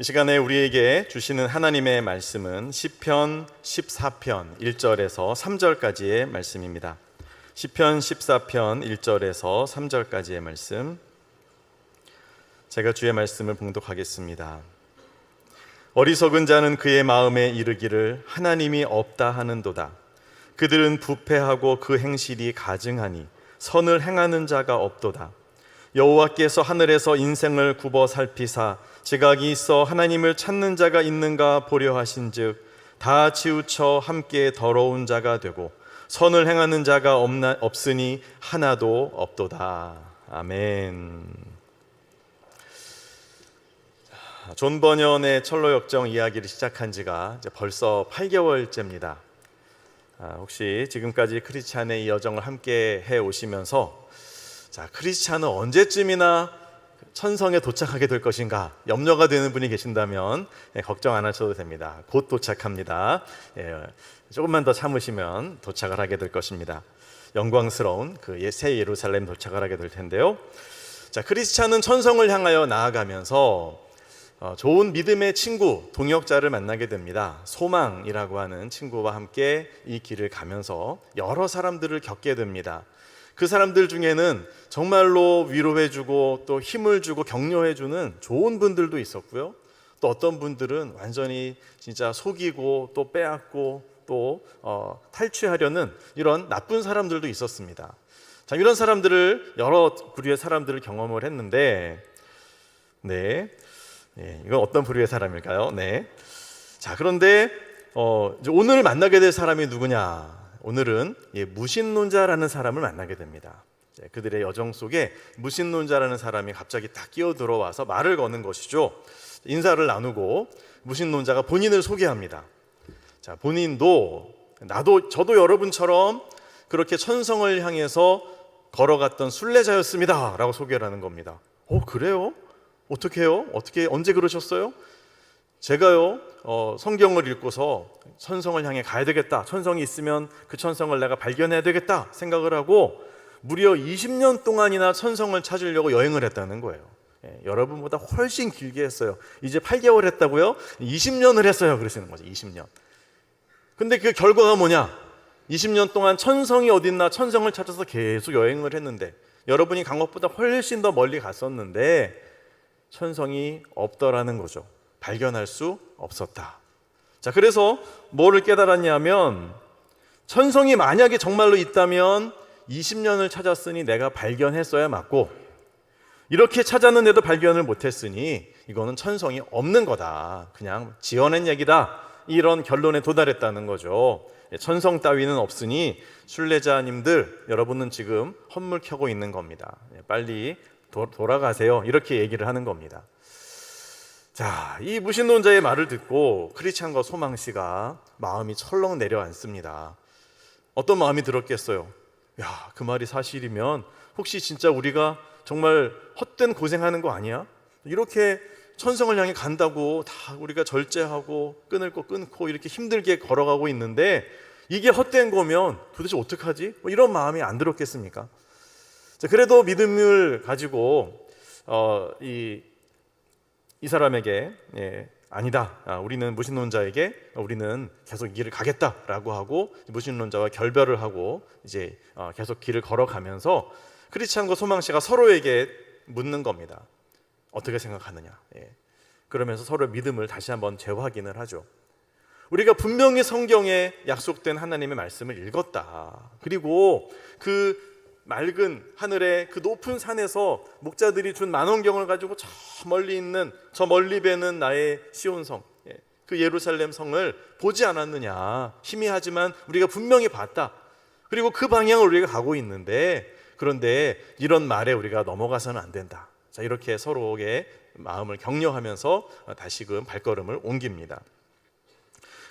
이 시간에 우리에게 주시는 하나님의 말씀은 시편 14편 1절에서 3절까지의 말씀입니다. 시편 14편 1절에서 3절까지의 말씀, 제가 주의 말씀을 봉독하겠습니다. 어리석은 자는 그의 마음에 이르기를 하나님이 없다 하는도다. 그들은 부패하고 그 행실이 가증하니 선을 행하는 자가 없도다. 여호와께서 하늘에서 인생을 굽어 살피사 지각이 있어 하나님을 찾는 자가 있는가 보려 하신즉 다 치우쳐 함께 더러운 자가 되고 선을 행하는 자가 없으니 하나도 없도다. 아멘. 존 버년의 철로 역정 이야기를 시작한 지가 이제 벌써 8개월째입니다. 혹시 지금까지 크리스찬의 이 여정을 함께 해 오시면서 크리스찬은 언제쯤이나 천성에 도착하게 될 것인가 염려가 되는 분이 계신다면 걱정 안 하셔도 됩니다. 곧 도착합니다. 조금만 더 참으시면 도착을 하게 될 것입니다. 영광스러운 그 새 예루살렘 도착을 하게 될 텐데요. 크리스찬은 천성을 향하여 나아가면서 좋은 믿음의 친구, 동역자를 만나게 됩니다. 소망이라고 하는 친구와 함께 이 길을 가면서 여러 사람들을 겪게 됩니다. 그 사람들 중에는 정말로 위로해주고 또 힘을 주고 격려해주는 좋은 분들도 있었고요. 또 어떤 분들은 완전히 진짜 속이고 또 빼앗고 또 탈취하려는 이런 나쁜 사람들도 있었습니다. 이런 사람들을, 여러 부류의 사람들을 경험을 했는데, 이건 어떤 부류의 사람일까요? 그런데 오늘 만나게 될 사람이 누구냐? 오늘은 무신론자라는 사람을 만나게 됩니다. 그들의 여정 속에 무신론자라는 사람이 갑자기 딱 끼어들어와서 말을 거는 것이죠. 인사를 나누고 무신론자가 본인을 소개합니다. 본인도 저도 여러분처럼 그렇게 천성을 향해서 걸어갔던 순례자였습니다 라고 소개를 하는 겁니다. 그래요? 어떻게 해요? 언제 그러셨어요? 제가요 성경을 읽고서 천성을 향해 가야 되겠다, 천성이 있으면 그 천성을 내가 발견해야 되겠다 생각을 하고 무려 20년 동안이나 천성을 찾으려고 여행을 했다는 거예요. 여러분보다 훨씬 길게 했어요. 이제 8개월 했다고요? 20년을 했어요 그러시는 거죠. 20년. 근데 그 결과가 뭐냐? 20년 동안 천성이 어딨나 천성을 찾아서 계속 여행을 했는데, 여러분이 간 것보다 훨씬 더 멀리 갔었는데 천성이 없더라는 거죠. 발견할 수 없었다. 그래서 뭐를 깨달았냐면, 천성이 만약에 정말로 있다면 20년을 찾았으니 내가 발견했어야 맞고, 이렇게 찾았는데도 발견을 못했으니 이거는 천성이 없는 거다, 그냥 지어낸 얘기다, 이런 결론에 도달했다는 거죠. 천성 따위는 없으니 순례자님들, 여러분은 지금 헛물 켜고 있는 겁니다. 빨리 돌아가세요, 이렇게 얘기를 하는 겁니다. 이 무신론자의 말을 듣고 크리스찬과 소망씨가 마음이 철렁 내려앉습니다. 어떤 마음이 들었겠어요? 그 말이 사실이면 혹시 진짜 우리가 정말 헛된 고생하는 거 아니야? 이렇게 천성을 향해 간다고 다 우리가 절제하고 끊을 거 끊고 이렇게 힘들게 걸어가고 있는데 이게 헛된 거면 도대체 어떡하지? 이런 마음이 안 들었겠습니까? 그래도 믿음을 가지고 이 사람에게 아니다, 우리는 무신론자에게 우리는 계속 이 길을 가겠다라고 하고 무신론자와 결별을 하고 이제 계속 길을 걸어가면서 크리스찬과 소망씨가 서로에게 묻는 겁니다. 어떻게 생각하느냐? 그러면서 서로의 믿음을 다시 한번 재확인을 하죠. 우리가 분명히 성경에 약속된 하나님의 말씀을 읽었다. 그리고 그 맑은 하늘의 그 높은 산에서 목자들이 준 만원경을 가지고 저 멀리 있는, 저 멀리 배는 나의 시온성, 그 예루살렘 성을 보지 않았느냐? 희미하지만 우리가 분명히 봤다. 그리고 그 방향을 우리가 가고 있는데, 그런데 이런 말에 우리가 넘어가서는 안 된다. 이렇게 서로의 마음을 격려하면서 다시금 발걸음을 옮깁니다.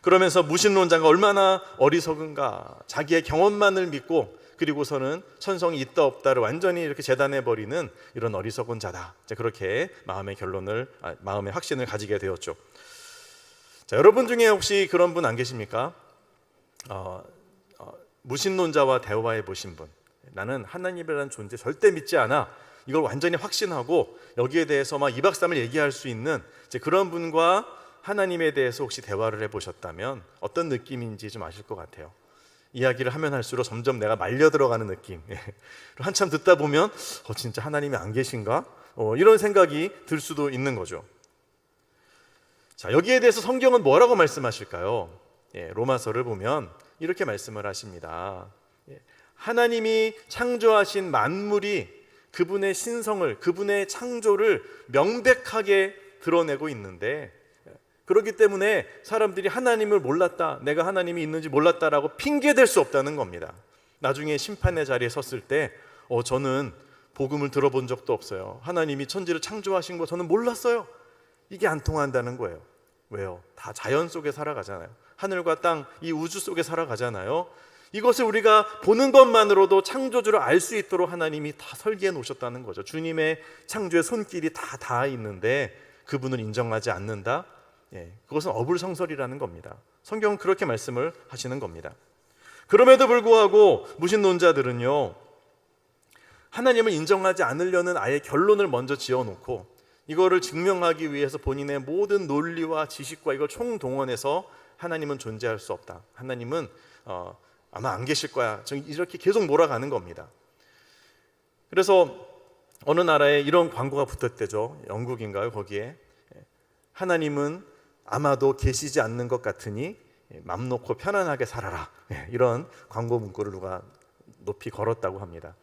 그러면서 무신론자가 얼마나 어리석은가, 자기의 경험만을 믿고 그리고서는 천성이 있다 없다를 완전히 이렇게 재단해버리는 이런 어리석은 자다. 그렇게 마음의 확신을 가지게 되었죠. 여러분 중에 혹시 그런 분 안 계십니까? 무신론자와 대화해 보신 분, 나는 하나님이라는 존재 절대 믿지 않아, 이걸 완전히 확신하고 여기에 대해서 막 2박 3일 얘기할 수 있는 이제 그런 분과 하나님에 대해서 혹시 대화를 해보셨다면 어떤 느낌인지 좀 아실 것 같아요. 이야기를 하면 할수록 점점 내가 말려 들어가는 느낌. 한참 듣다 보면 진짜 하나님이 안 계신가? 이런 생각이 들 수도 있는 거죠. 자, 여기에 대해서 성경은 뭐라고 말씀하실까요? 로마서를 보면 이렇게 말씀을 하십니다. 하나님이 창조하신 만물이 그분의 신성을, 그분의 창조를 명백하게 드러내고 있는데, 그렇기 때문에 사람들이 하나님을 몰랐다, 내가 하나님이 있는지 몰랐다라고 핑계댈 수 없다는 겁니다. 나중에 심판의 자리에 섰을 때 저는 복음을 들어본 적도 없어요, 하나님이 천지를 창조하신 거 저는 몰랐어요, 이게 안 통한다는 거예요. 왜요? 다 자연 속에 살아가잖아요. 하늘과 땅, 이 우주 속에 살아가잖아요. 이것을 우리가 보는 것만으로도 창조주를 알 수 있도록 하나님이 다 설계해 놓으셨다는 거죠. 주님의 창조의 손길이 다 닿아 있는데 그분을 인정하지 않는다? 그것은 어불성설이라는 겁니다. 성경은 그렇게 말씀을 하시는 겁니다. 그럼에도 불구하고 무신론자들은요, 하나님을 인정하지 않으려는 아예 결론을 먼저 지어놓고 이거를 증명하기 위해서 본인의 모든 논리와 지식과 이걸 총동원해서 하나님은 존재할 수 없다, 하나님은 아마 안 계실 거야, 이렇게 계속 몰아가는 겁니다. 그래서 어느 나라에 이런 광고가 붙었대죠. 영국인가요? 거기에 하나님은 아마도 계시지 않는 것 같으니 맘 놓고 편안하게 살아라, 이런 광고 문구를 누가 높이 걸었다고 합니다.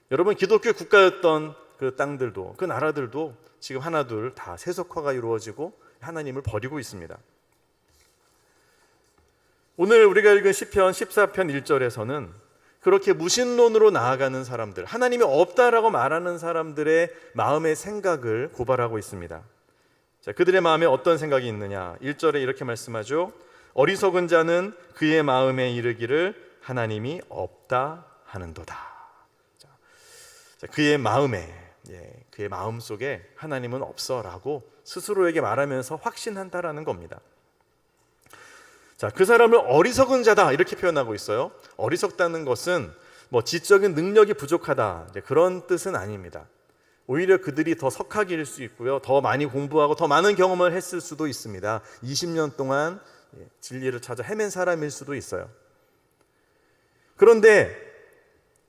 여러분, 기독교 국가였던 그 땅들도, 그 나라들도 지금 하나둘 다 세속화가 이루어지고 하나님을 버리고 있습니다. 오늘 우리가 읽은 시편 14편 1절에서는 그렇게 무신론으로 나아가는 사람들, 하나님이 없다라고 말하는 사람들의 마음의 생각을 고발하고 있습니다. 자, 그들의 마음에 어떤 생각이 있느냐? 1절에 이렇게 말씀하죠. 어리석은 자는 그의 마음에 이르기를 하나님이 없다 하는도다. 자, 그의 마음에, 그의 마음 속에 하나님은 없어라고 스스로에게 말하면서 확신한다라는 겁니다. 자, 그 사람을 어리석은 자다 이렇게 표현하고 있어요. 어리석다는 것은 지적인 능력이 부족하다, 그런 뜻은 아닙니다. 오히려 그들이 더 석학일 수 있고요, 더 많이 공부하고 더 많은 경험을 했을 수도 있습니다. 20년 동안 진리를 찾아 헤맨 사람일 수도 있어요. 그런데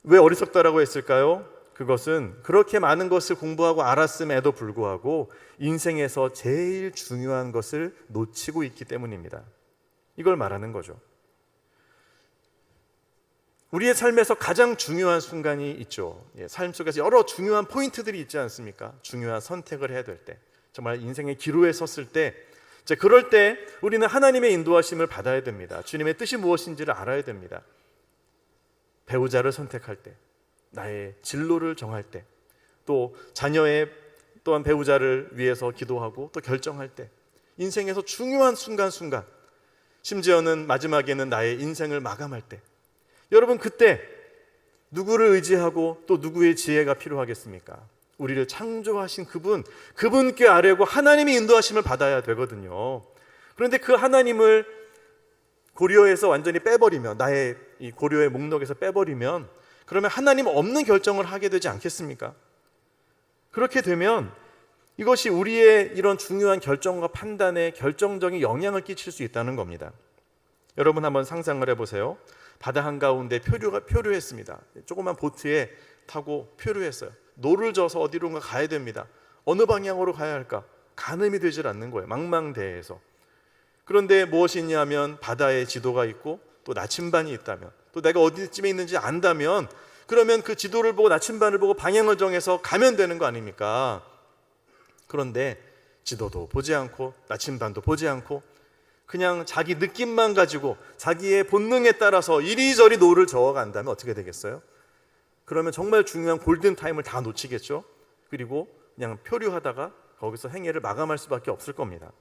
왜 어리석다라고 했을까요? 그것은 그렇게 많은 것을 공부하고 알았음에도 불구하고 인생에서 제일 중요한 것을 놓치고 있기 때문입니다. 이걸 말하는 거죠. 우리의 삶에서 가장 중요한 순간이 있죠. 삶 속에서 여러 중요한 포인트들이 있지 않습니까? 중요한 선택을 해야 될 때, 정말 인생의 기로에 섰을 때, 그럴 때 우리는 하나님의 인도하심을 받아야 됩니다. 주님의 뜻이 무엇인지를 알아야 됩니다. 배우자를 선택할 때, 나의 진로를 정할 때, 또 자녀의 또한 배우자를 위해서 기도하고 또 결정할 때, 인생에서 중요한 순간순간, 심지어는 마지막에는 나의 인생을 마감할 때, 여러분, 그때 누구를 의지하고 또 누구의 지혜가 필요하겠습니까? 우리를 창조하신 그분께 아뢰고 하나님의 인도하심을 받아야 되거든요. 그런데 그 하나님을 고려에서 완전히 빼버리면, 나의 이 고려의 목록에서 빼버리면, 그러면 하나님 없는 결정을 하게 되지 않겠습니까? 그렇게 되면 이것이 우리의 이런 중요한 결정과 판단에 결정적인 영향을 끼칠 수 있다는 겁니다. 여러분, 한번 상상을 해보세요. 바다 한가운데 표류했습니다. 조그만 보트에 타고 표류했어요. 노를 져서 어디론가 가야 됩니다. 어느 방향으로 가야 할까? 가늠이 되질 않는 거예요, 망망대해에서. 그런데 무엇이 있냐면 바다에 지도가 있고 또 나침반이 있다면, 또 내가 어디쯤에 있는지 안다면, 그러면 그 지도를 보고 나침반을 보고 방향을 정해서 가면 되는 거 아닙니까? 그런데 지도도 보지 않고 나침반도 보지 않고 그냥 자기 느낌만 가지고 자기의 본능에 따라서 이리저리 노를 저어간다면 어떻게 되겠어요? 그러면 정말 중요한 골든타임을 다 놓치겠죠? 그리고 그냥 표류하다가 거기서 행위를 마감할 수밖에 없을 겁니다.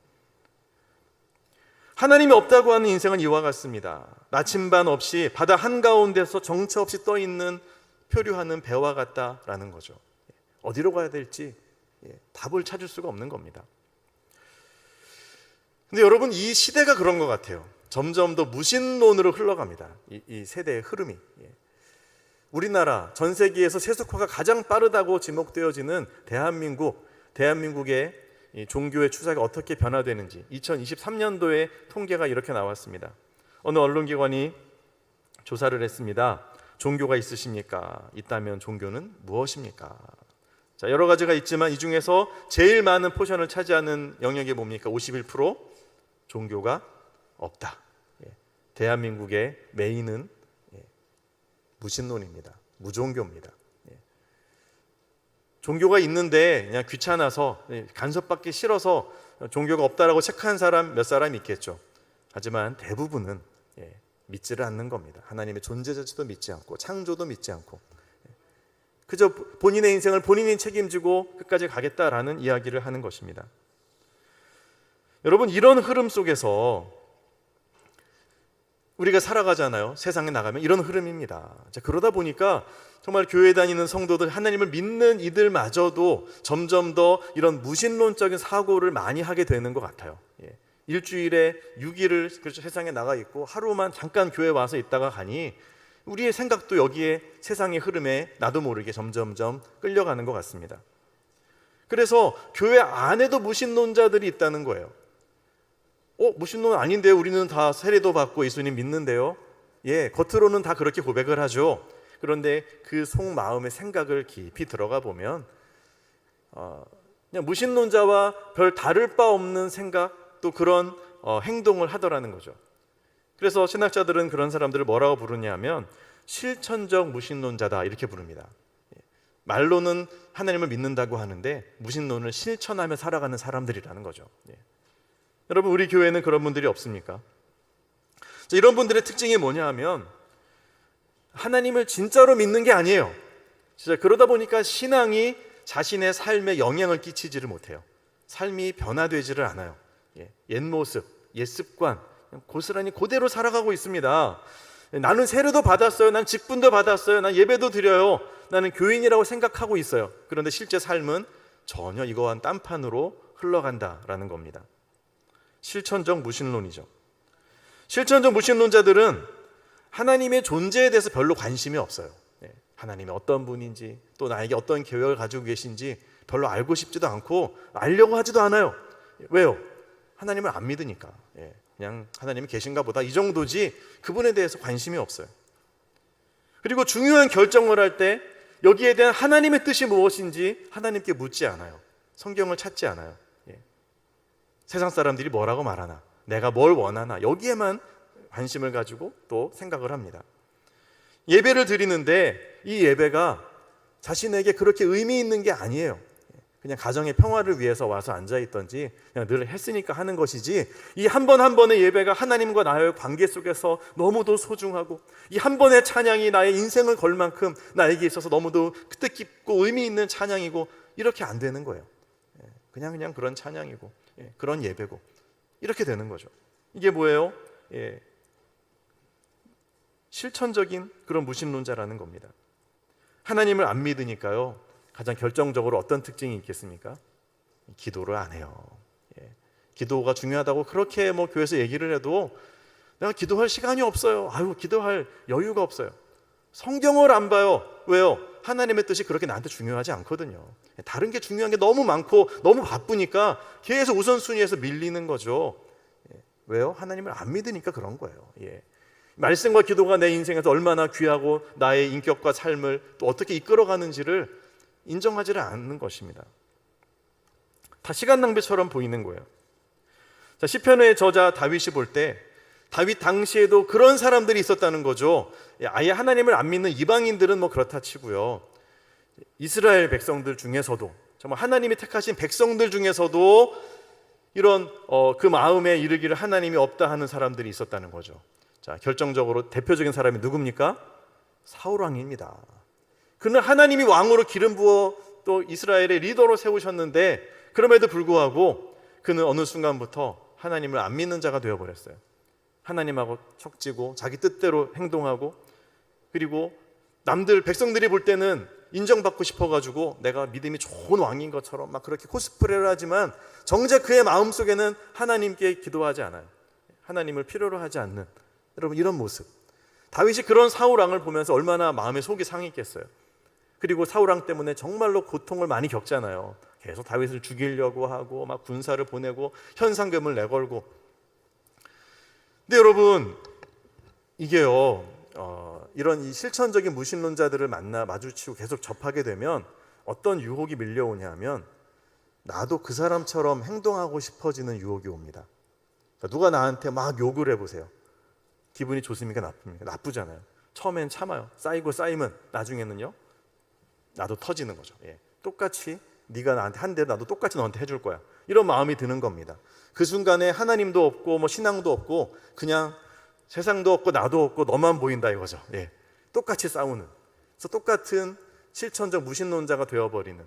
하나님이 없다고 하는 인생은 이와 같습니다. 나침반 없이 바다 한가운데서 정처 없이 떠있는 표류하는 배와 같다라는 거죠. 어디로 가야 될지 답을 찾을 수가 없는 겁니다. 근데 여러분, 이 시대가 그런 것 같아요. 점점 더 무신론으로 흘러갑니다. 이 세대의 흐름이. 우리나라 전 세계에서 세속화가 가장 빠르다고 지목되어지는 대한민국의 이 종교의 추세가 어떻게 변화되는지 2023년도에 통계가 이렇게 나왔습니다. 어느 언론기관이 조사를 했습니다. 종교가 있으십니까? 있다면 종교는 무엇입니까? 자, 여러 가지가 있지만 이 중에서 제일 많은 포션을 차지하는 영역이 뭡니까? 51% 종교가 없다. 대한민국의 메인은 무신론입니다. 무종교입니다. 종교가 있는데 그냥 귀찮아서 간섭받기 싫어서 종교가 없다라고 체크한 사람 몇 사람 있겠죠. 하지만 대부분은 믿지를 않는 겁니다. 하나님의 존재 자체도 믿지 않고 창조도 믿지 않고 그저 본인의 인생을 본인이 책임지고 끝까지 가겠다라는 이야기를 하는 것입니다. 여러분, 이런 흐름 속에서 우리가 살아가잖아요. 세상에 나가면 이런 흐름입니다. 자, 그러다 보니까 정말 교회 다니는 성도들, 하나님을 믿는 이들마저도 점점 더 이런 무신론적인 사고를 많이 하게 되는 것 같아요. 일주일에 6일을 그렇죠, 세상에 나가 있고 하루만 잠깐 교회 와서 있다가 가니 우리의 생각도 여기에 세상의 흐름에 나도 모르게 점점점 끌려가는 것 같습니다. 그래서 교회 안에도 무신론자들이 있다는 거예요. 무신론 아닌데요? 우리는 다 세례도 받고 예수님 믿는데요? 겉으로는 다 그렇게 고백을 하죠. 그런데 그 속마음의 생각을 깊이 들어가 보면 그냥 무신론자와 별 다를 바 없는 생각, 또 그런 행동을 하더라는 거죠. 그래서 신학자들은 그런 사람들을 뭐라고 부르냐면 실천적 무신론자다 이렇게 부릅니다. 말로는 하나님을 믿는다고 하는데 무신론을 실천하며 살아가는 사람들이라는 거죠. 여러분, 우리 교회는 그런 분들이 없습니까? 이런 분들의 특징이 뭐냐 하면 하나님을 진짜로 믿는 게 아니에요. 진짜 그러다 보니까 신앙이 자신의 삶에 영향을 끼치지를 못해요. 삶이 변화되지를 않아요. 옛 모습, 옛 습관 고스란히 그대로 살아가고 있습니다. 나는 세례도 받았어요. 난 직분도 받았어요. 난 예배도 드려요. 나는 교인이라고 생각하고 있어요. 그런데 실제 삶은 전혀 이거와는 딴판으로 흘러간다라는 겁니다. 실천적 무신론이죠. 실천적 무신론자들은 하나님의 존재에 대해서 별로 관심이 없어요. 하나님이 어떤 분인지 또 나에게 어떤 계획을 가지고 계신지 별로 알고 싶지도 않고 알려고 하지도 않아요. 왜요? 하나님을 안 믿으니까. 그냥 하나님이 계신가 보다 이 정도지 그분에 대해서 관심이 없어요. 그리고 중요한 결정을 할 때 여기에 대한 하나님의 뜻이 무엇인지 하나님께 묻지 않아요. 성경을 찾지 않아요. 세상 사람들이 뭐라고 말하나, 내가 뭘 원하나 여기에만 관심을 가지고 또 생각을 합니다. 예배를 드리는데 이 예배가 자신에게 그렇게 의미 있는 게 아니에요. 그냥 가정의 평화를 위해서 와서 앉아있던지 그냥 늘 했으니까 하는 것이지 이 한 번 한 번의 예배가 하나님과 나의 관계 속에서 너무도 소중하고 이 한 번의 찬양이 나의 인생을 걸 만큼 나에게 있어서 너무도 뜻깊고 의미 있는 찬양이고 이렇게 안 되는 거예요. 그냥 그런 찬양이고 그런 예배고 이렇게 되는 거죠. 이게 뭐예요? 실천적인 그런 무신론자라는 겁니다. 하나님을 안 믿으니까요. 가장 결정적으로 어떤 특징이 있겠습니까? 기도를 안 해요. 기도가 중요하다고 그렇게 교회에서 얘기를 해도 내가 기도할 시간이 없어요. 기도할 여유가 없어요. 성경을 안 봐요. 왜요? 하나님의 뜻이 그렇게 나한테 중요하지 않거든요. 다른 게 중요한 게 너무 많고 너무 바쁘니까 계속 우선순위에서 밀리는 거죠. 왜요? 하나님을 안 믿으니까 그런 거예요. 말씀과 기도가 내 인생에서 얼마나 귀하고 나의 인격과 삶을 또 어떻게 이끌어가는지를 인정하지를 않는 것입니다. 다 시간 낭비처럼 보이는 거예요. 자, 시편의 저자 다윗이 볼 때 다윗 당시에도 그런 사람들이 있었다는 거죠. 아예 하나님을 안 믿는 이방인들은 그렇다 치고요. 이스라엘 백성들 중에서도 정말 하나님이 택하신 백성들 중에서도 이런 그 마음에 이르기를 하나님이 없다 하는 사람들이 있었다는 거죠. 자, 결정적으로 대표적인 사람이 누굽니까? 사울 왕입니다. 그는 하나님이 왕으로 기름 부어 또 이스라엘의 리더로 세우셨는데 그럼에도 불구하고 그는 어느 순간부터 하나님을 안 믿는 자가 되어버렸어요. 하나님하고 척지고 자기 뜻대로 행동하고 그리고 남들 백성들이 볼 때는 인정받고 싶어가지고 내가 믿음이 좋은 왕인 것처럼 막 그렇게 코스프레를 하지만 정작 그의 마음속에는 하나님께 기도하지 않아요. 하나님을 필요로 하지 않는 여러분 이런 모습. 다윗이 그런 사울 왕을 보면서 얼마나 마음의 속이 상했겠어요. 그리고 사울 왕 때문에 정말로 고통을 많이 겪잖아요. 계속 다윗을 죽이려고 하고 막 군사를 보내고 현상금을 내걸고. 근데 여러분, 이게요, 이런 이 실천적인 무신론자들을 마주치고 계속 접하게 되면 어떤 유혹이 밀려오냐면 나도 그 사람처럼 행동하고 싶어지는 유혹이 옵니다. 그러니까 누가 나한테 막 욕을 해보세요. 기분이 좋습니까? 나쁩니까? 나쁘잖아요. 처음엔 참아요. 쌓이고 쌓이면 나중에는요, 나도 터지는 거죠. 똑같이 네가 나한테 한 대로 나도 똑같이 너한테 해줄 거야. 이런 마음이 드는 겁니다. 그 순간에 하나님도 없고 뭐 신앙도 없고 그냥 세상도 없고 나도 없고 너만 보인다 이거죠. 똑같이 싸우는, 그래서 똑같은 실천적 무신론자가 되어버리는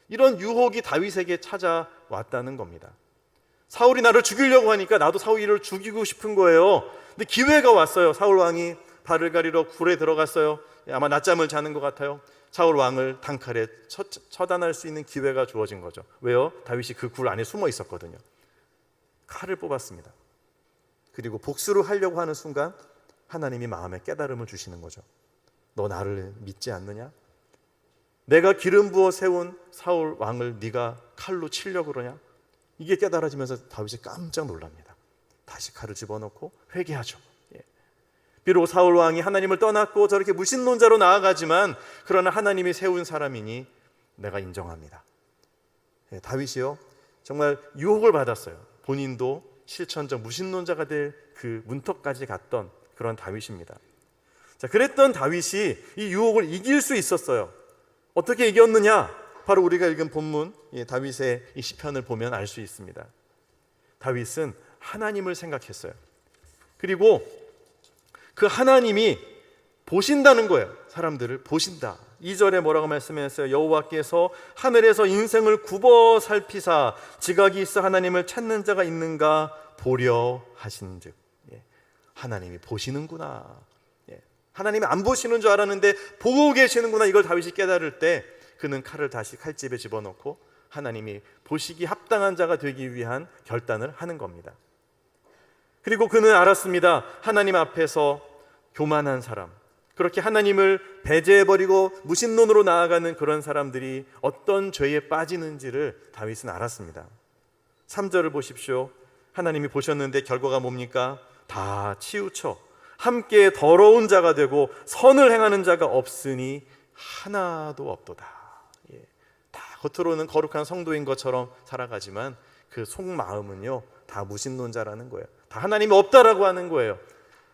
이런 유혹이 다윗에게 찾아왔다는 겁니다. 사울이 나를 죽이려고 하니까 나도 사울을 죽이고 싶은 거예요. 근데 기회가 왔어요. 사울 왕이 발을 가리러 굴에 들어갔어요. 아마 낮잠을 자는 것 같아요. 사울 왕을 단칼에 처단할 수 있는 기회가 주어진 거죠. 왜요? 다윗이 그 굴 안에 숨어 있었거든요. 칼을 뽑았습니다. 그리고 복수를 하려고 하는 순간 하나님이 마음에 깨달음을 주시는 거죠. 너 나를 믿지 않느냐? 내가 기름 부어 세운 사울 왕을 네가 칼로 치려고 그러냐? 이게 깨달아지면서 다윗이 깜짝 놀랍니다. 다시 칼을 집어넣고 회개하죠. 비록 사울 왕이 하나님을 떠났고 저렇게 무신론자로 나아가지만 그러나 하나님이 세운 사람이니 내가 인정합니다. 다윗이요, 정말 유혹을 받았어요. 본인도 실천적 무신론자가 될 그 문턱까지 갔던 그런 다윗입니다. 자, 그랬던 다윗이 이 유혹을 이길 수 있었어요. 어떻게 이겼느냐? 바로 우리가 읽은 본문 다윗의 이 시편을 보면 알 수 있습니다. 다윗은 하나님을 생각했어요. 그리고 그 하나님이 보신다는 거예요. 사람들을 보신다. 2절에 뭐라고 말씀했어요? 여호와께서 하늘에서 인생을 굽어 살피사 지각이 있어 하나님을 찾는 자가 있는가 보려 하신즉. 하나님이 보시는구나. 하나님이 안 보시는 줄 알았는데 보고 계시는구나. 이걸 다윗이 깨달을 때 그는 칼을 다시 칼집에 집어넣고 하나님이 보시기 합당한 자가 되기 위한 결단을 하는 겁니다. 그리고 그는 알았습니다. 하나님 앞에서 교만한 사람, 그렇게 하나님을 배제해버리고 무신론으로 나아가는 그런 사람들이 어떤 죄에 빠지는지를 다윗은 알았습니다. 3절을 보십시오. 하나님이 보셨는데 결과가 뭡니까? 다 치우쳐 함께 더러운 자가 되고 선을 행하는 자가 없으니 하나도 없도다. 다 겉으로는 거룩한 성도인 것처럼 살아가지만 그 속마음은요 다 무신론자라는 거예요. 다 하나님이 없다라고 하는 거예요.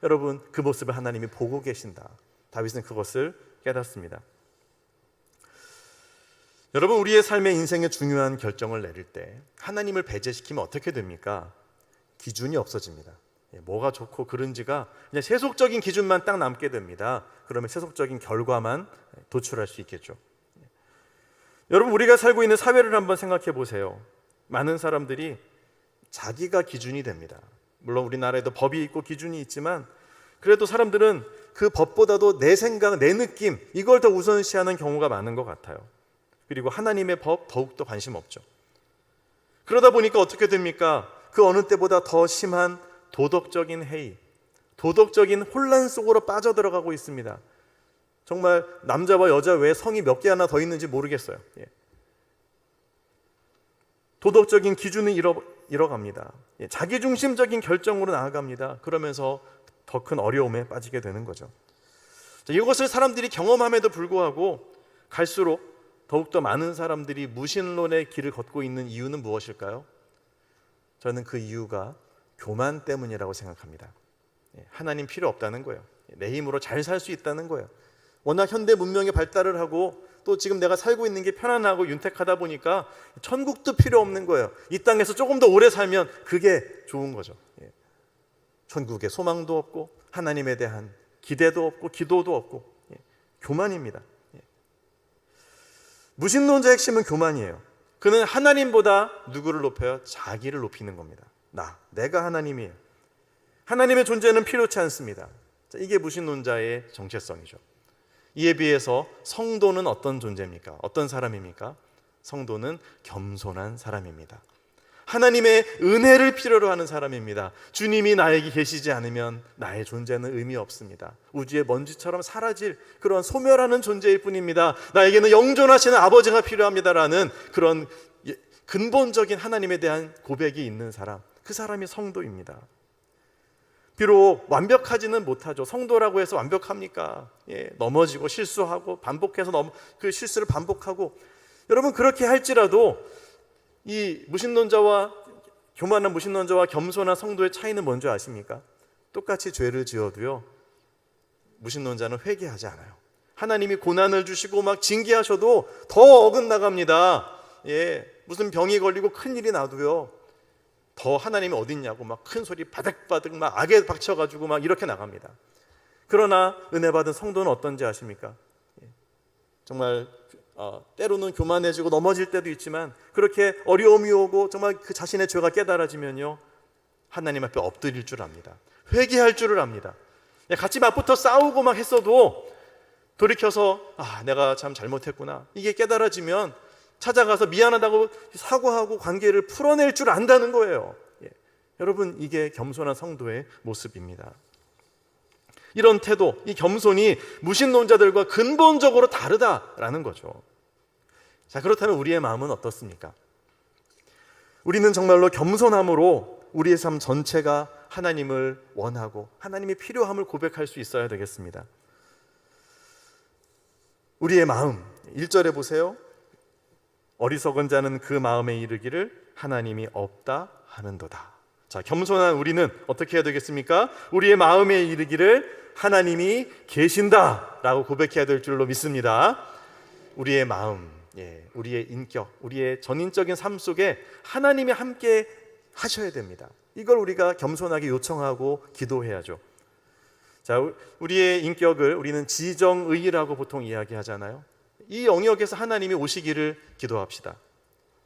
여러분, 그 모습을 하나님이 보고 계신다. 다윗은 그것을 깨닫습니다. 여러분, 우리의 삶의 인생의 중요한 결정을 내릴 때 하나님을 배제시키면 어떻게 됩니까? 기준이 없어집니다. 뭐가 좋고 그른지가 그냥 세속적인 기준만 딱 남게 됩니다. 그러면 세속적인 결과만 도출할 수 있겠죠. 여러분, 우리가 살고 있는 사회를 한번 생각해 보세요. 많은 사람들이 자기가 기준이 됩니다. 물론 우리나라에도 법이 있고 기준이 있지만 그래도 사람들은 그 법보다도 내 생각, 내 느낌 이걸 더 우선시하는 경우가 많은 것 같아요. 그리고 하나님의 법 더욱더 관심 없죠. 그러다 보니까 어떻게 됩니까? 그 어느 때보다 더 심한 도덕적인 해이, 도덕적인 혼란 속으로 빠져들어가고 있습니다. 정말 남자와 여자 외에 성이 몇 개 하나 더 있는지 모르겠어요. 도덕적인 기준을 잃어갑니다. 자기중심적인 결정으로 나아갑니다. 그러면서 더 큰 어려움에 빠지게 되는 거죠. 이것을 사람들이 경험함에도 불구하고 갈수록 더욱더 많은 사람들이 무신론의 길을 걷고 있는 이유는 무엇일까요? 저는 그 이유가 교만 때문이라고 생각합니다. 하나님 필요 없다는 거예요. 내 힘으로 잘 살 수 있다는 거예요. 워낙 현대 문명이 발달을 하고 또 지금 내가 살고 있는 게 편안하고 윤택하다 보니까 천국도 필요 없는 거예요. 이 땅에서 조금 더 오래 살면 그게 좋은 거죠. 천국에 소망도 없고 하나님에 대한 기대도 없고 기도도 없고 교만입니다. 무신론자의 핵심은 교만이에요. 그는 하나님보다 누구를 높여요? 자기를 높이는 겁니다. 내가 하나님이에요. 하나님의 존재는 필요치 않습니다. 이게 무신론자의 정체성이죠. 이에 비해서 성도는 어떤 존재입니까? 어떤 사람입니까? 성도는 겸손한 사람입니다. 하나님의 은혜를 필요로 하는 사람입니다. 주님이 나에게 계시지 않으면 나의 존재는 의미 없습니다. 우주의 먼지처럼 사라질 그런 소멸하는 존재일 뿐입니다. 나에게는 영존하시는 아버지가 필요합니다라는 그런 근본적인 하나님에 대한 고백이 있는 사람, 그 사람이 성도입니다. 비록 완벽하지는 못하죠. 성도라고 해서 완벽합니까? 넘어지고 실수하고 반복해서 그 실수를 반복하고, 여러분 그렇게 할지라도 이 무신론자와 교만한 무신론자와 겸손한 성도의 차이는 뭔지 아십니까? 똑같이 죄를 지어도요, 무신론자는 회개하지 않아요. 하나님이 고난을 주시고 막 징계하셔도 더 어긋나갑니다. 무슨 병이 걸리고 큰일이 나도요, 더 하나님이 어딨냐고 막 큰 소리 바득바득 막 악에 박쳐가지고 막 이렇게 나갑니다. 그러나 은혜 받은 성도는 어떤지 아십니까? 정말 때로는 교만해지고 넘어질 때도 있지만, 그렇게 어려움이 오고 정말 그 자신의 죄가 깨달아지면요, 하나님 앞에 엎드릴 줄 압니다. 회개할 줄을 압니다. 같이 맞붙어 싸우고 막 했어도 돌이켜서 내가 참 잘못했구나, 이게 깨달아지면 찾아가서 미안하다고 사과하고 관계를 풀어낼 줄 안다는 거예요. 여러분, 이게 겸손한 성도의 모습입니다. 이런 태도, 이 겸손이 무신론자들과 근본적으로 다르다라는 거죠. 자, 그렇다면 우리의 마음은 어떻습니까? 우리는 정말로 겸손함으로 우리의 삶 전체가 하나님을 원하고 하나님의 필요함을 고백할 수 있어야 되겠습니다. 우리의 마음, 1절에 보세요. 어리석은 자는 그 마음에 이르기를 하나님이 없다 하는도다. 자, 겸손한 우리는 어떻게 해야 되겠습니까? 우리의 마음에 이르기를 하나님이 계신다라고 고백해야 될 줄로 믿습니다. 우리의 마음, 우리의 인격, 우리의 전인적인 삶 속에 하나님이 함께 하셔야 됩니다. 이걸 우리가 겸손하게 요청하고 기도해야죠. 자, 우리의 인격을 우리는 지정의라고 보통 이야기하잖아요. 이 영역에서 하나님이 오시기를 기도합시다.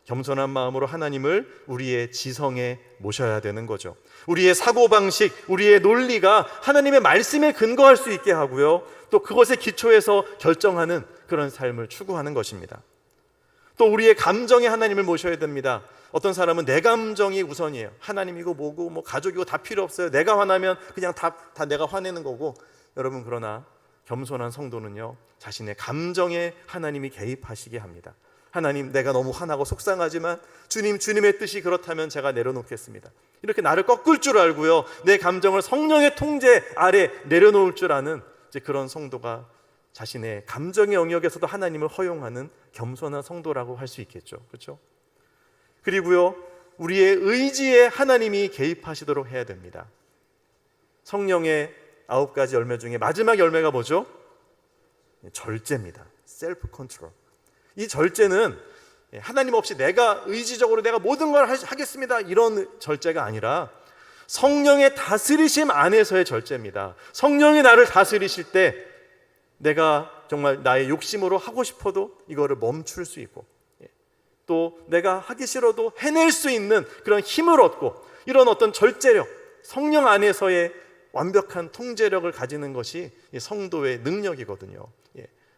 겸손한 마음으로 하나님을 우리의 지성에 모셔야 되는 거죠. 우리의 사고방식, 우리의 논리가 하나님의 말씀에 근거할 수 있게 하고요, 또 그것에 기초해서 결정하는 그런 삶을 추구하는 것입니다. 또 우리의 감정에 하나님을 모셔야 됩니다. 어떤 사람은 내 감정이 우선이에요. 하나님이고 뭐고 뭐 가족이고 다 필요 없어요. 내가 화나면 그냥 다 내가 화내는 거고. 여러분, 그러나 겸손한 성도는요, 자신의 감정에 하나님이 개입하시게 합니다. 하나님, 내가 너무 화나고 속상하지만 주님의 뜻이 그렇다면 제가 내려놓겠습니다. 이렇게 나를 꺾을 줄 알고요, 내 감정을 성령의 통제 아래 내려놓을 줄 아는 이제 그런 성도가 자신의 감정의 영역에서도 하나님을 허용하는 겸손한 성도라고 할 수 있겠죠. 그렇죠? 그리고요, 우리의 의지에 하나님이 개입하시도록 해야 됩니다. 성령의 9가지 열매 중에 마지막 열매가 뭐죠? 절제입니다. 셀프 컨트롤. 이 절제는 하나님 없이 내가 의지적으로 내가 모든 걸 하겠습니다, 이런 절제가 아니라 성령의 다스리심 안에서의 절제입니다. 성령이 나를 다스리실 때 내가 정말 나의 욕심으로 하고 싶어도 이거를 멈출 수 있고, 또 내가 하기 싫어도 해낼 수 있는 그런 힘을 얻고, 이런 어떤 절제력, 성령 안에서의 완벽한 통제력을 가지는 것이 성도의 능력이거든요.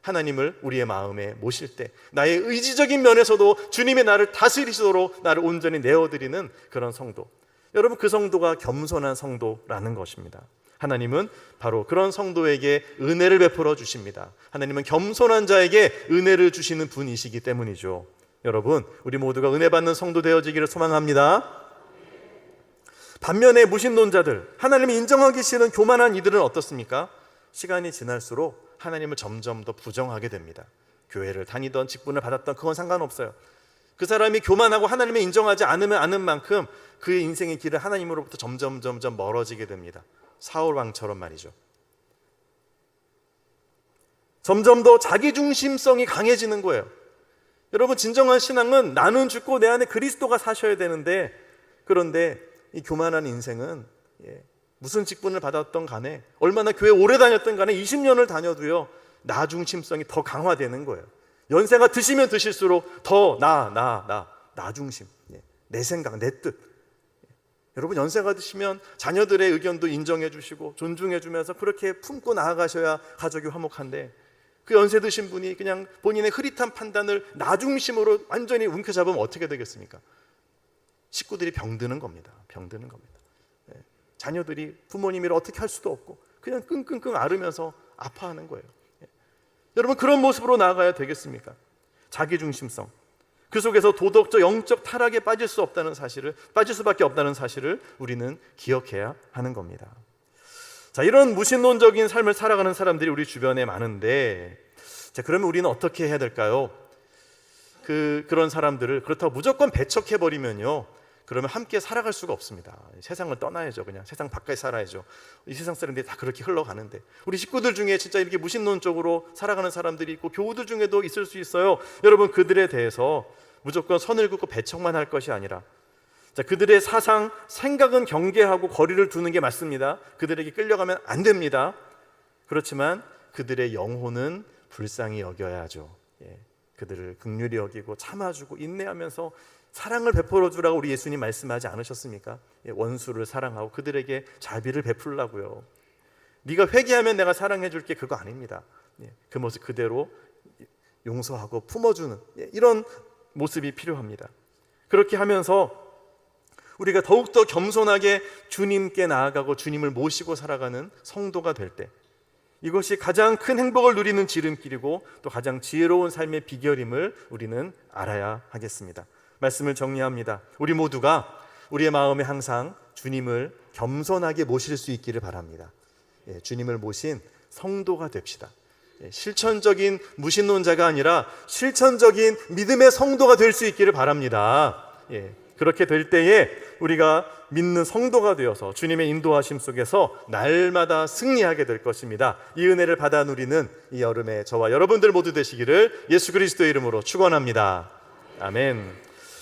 하나님을 우리의 마음에 모실 때 나의 의지적인 면에서도 주님이 나를 다스리시도록 나를 온전히 내어드리는 그런 성도, 여러분, 그 성도가 겸손한 성도라는 것입니다. 하나님은 바로 그런 성도에게 은혜를 베풀어 주십니다. 하나님은 겸손한 자에게 은혜를 주시는 분이시기 때문이죠. 여러분, 우리 모두가 은혜 받는 성도 되어지기를 소망합니다. 반면에 무신론자들, 하나님이 인정하기 싫은 교만한 이들은 어떻습니까? 시간이 지날수록 하나님을 점점 더 부정하게 됩니다. 교회를 다니던 직분을 받았던 그건 상관없어요. 그 사람이 교만하고 하나님을 인정하지 않으면 않은 만큼 그의 인생의 길을 하나님으로부터 점점 멀어지게 됩니다. 사울 왕처럼 말이죠. 점점 더 자기중심성이 강해지는 거예요. 여러분, 진정한 신앙은 나는 죽고 내 안에 그리스도가 사셔야 되는데, 그런데 이 교만한 인생은 무슨 직분을 받았던 간에, 얼마나 교회 오래 다녔던 간에 20년을 다녀도요, 나 중심성이 더 강화되는 거예요. 연세가 드시면 드실수록 더 나 중심, 내 생각, 내 뜻. 여러분, 연세가 드시면 자녀들의 의견도 인정해 주시고 존중해 주면서 그렇게 품고 나아가셔야 가족이 화목한데, 그 연세 드신 분이 그냥 본인의 흐릿한 판단을 나 중심으로 완전히 움켜잡으면 어떻게 되겠습니까? 식구들이 병드는 겁니다. 병드는 겁니다. 예. 자녀들이 부모님을 어떻게 할 수도 없고 그냥 끙끙끙 앓으면서 아파하는 거예요. 예. 여러분, 그런 모습으로 나아가야 되겠습니까? 자기중심성, 그 속에서 도덕적, 영적 타락에 빠질 수밖에 없다는 사실을 우리는 기억해야 하는 겁니다. 자, 이런 무신론적인 삶을 살아가는 사람들이 우리 주변에 많은데, 자, 그러면 우리는 어떻게 해야 될까요? 그런 사람들을 그렇다고 무조건 배척해버리면요, 그러면 함께 살아갈 수가 없습니다. 세상을 떠나야죠. 그냥 세상 바깥에 살아야죠. 이 세상 사람들이 다 그렇게 흘러가는데, 우리 식구들 중에 진짜 이렇게 무신론적으로 살아가는 사람들이 있고 교우들 중에도 있을 수 있어요. 여러분, 그들에 대해서 무조건 선을 긋고 배척만 할 것이 아니라, 자, 그들의 사상, 생각은 경계하고 거리를 두는 게 맞습니다. 그들에게 끌려가면 안 됩니다. 그렇지만 그들의 영혼은 불쌍히 여겨야죠. 예, 그들을 긍휼히 여기고 참아주고 인내하면서 사랑을 베풀어 주라고 우리 예수님 말씀하지 않으셨습니까? 예, 원수를 사랑하고 그들에게 자비를 베풀라고요. 네가 회개하면 내가 사랑해 줄게, 그거 아닙니다. 예, 그 모습 그대로 용서하고 품어주는, 예, 이런 모습이 필요합니다. 그렇게 하면서 우리가 더욱더 겸손하게 주님께 나아가고 주님을 모시고 살아가는 성도가 될 때, 이것이 가장 큰 행복을 누리는 지름길이고 또 가장 지혜로운 삶의 비결임을 우리는 알아야 하겠습니다. 말씀을 정리합니다. 우리 모두가 우리의 마음에 항상 주님을 겸손하게 모실 수 있기를 바랍니다. 예, 주님을 모신 성도가 됩시다. 예, 실천적인 무신론자가 아니라 실천적인 믿음의 성도가 될 수 있기를 바랍니다. 예, 그렇게 될 때에 우리가 믿는 성도가 되어서 주님의 인도하심 속에서 날마다 승리하게 될 것입니다. 이 은혜를 받아 누리는 이 여름에 저와 여러분들 모두 되시기를 예수 그리스도의 이름으로 축원합니다. 아멘.